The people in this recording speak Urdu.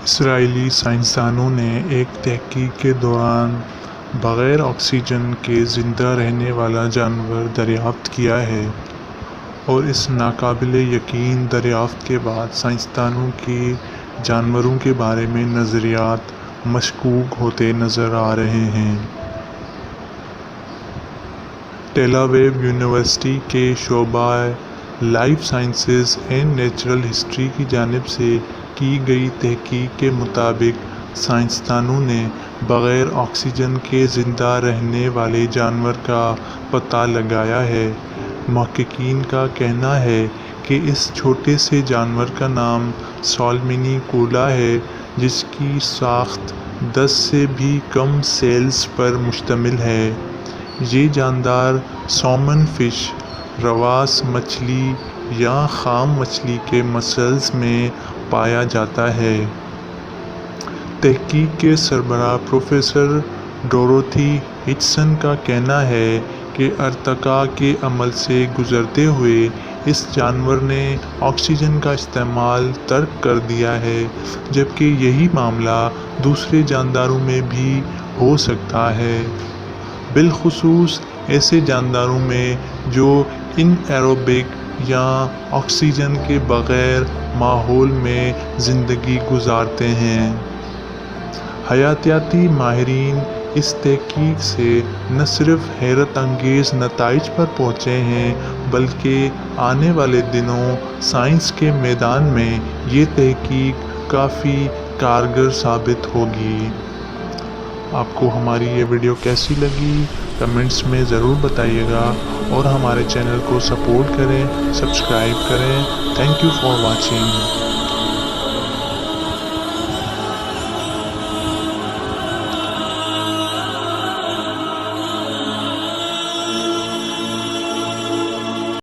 اسرائیلی سائنسدانوں نے ایک تحقیق کے دوران بغیر آکسیجن کے زندہ رہنے والا جانور دریافت کیا ہے، اور اس ناقابل یقین دریافت کے بعد سائنسدانوں کے جانوروں کے بارے میں نظریات مشکوک ہوتے نظر آ رہے ہیں۔ ٹیل اویو یونیورسٹی کے شعبہ life sciences and natural history کی جانب سے کی گئی تحقیق کے مطابق سائنسدانوں نے بغیر آکسیجن کے زندہ رہنے والے جانور کا پتہ لگایا ہے۔ محققین کا کہنا ہے کہ اس چھوٹے سے جانور کا نام سالمینی کولا ہے، جس کی ساخت 10 سے بھی کم سیلز پر مشتمل ہے۔ یہ جاندار سالمن فش، رواس مچھلی یا خام مچھلی کے مسلز میں پایا جاتا ہے۔ تحقیق کے سربراہ پروفیسر ڈوروتھی ہچسن کا کہنا ہے کہ ارتقاء کے عمل سے گزرتے ہوئے اس جانور نے آکسیجن کا استعمال ترک کر دیا ہے، جبکہ یہی معاملہ دوسرے جانداروں میں بھی ہو سکتا ہے، بالخصوص ایسے جانداروں میں جو ان ایروبک یا آکسیجن کے بغیر ماحول میں زندگی گزارتے ہیں۔ حیاتیاتی ماہرین اس تحقیق سے نہ صرف حیرت انگیز نتائج پر پہنچے ہیں، بلکہ آنے والے دنوں سائنس کے میدان میں یہ تحقیق کافی کارگر ثابت ہوگی۔ آپ کو ہماری یہ ویڈیو کیسی لگی؟ کمنٹس میں ضرور بتائیے گا، اور ہمارے چینل کو سپورٹ کریں، سبسکرائب کریں۔ Thank you for watching.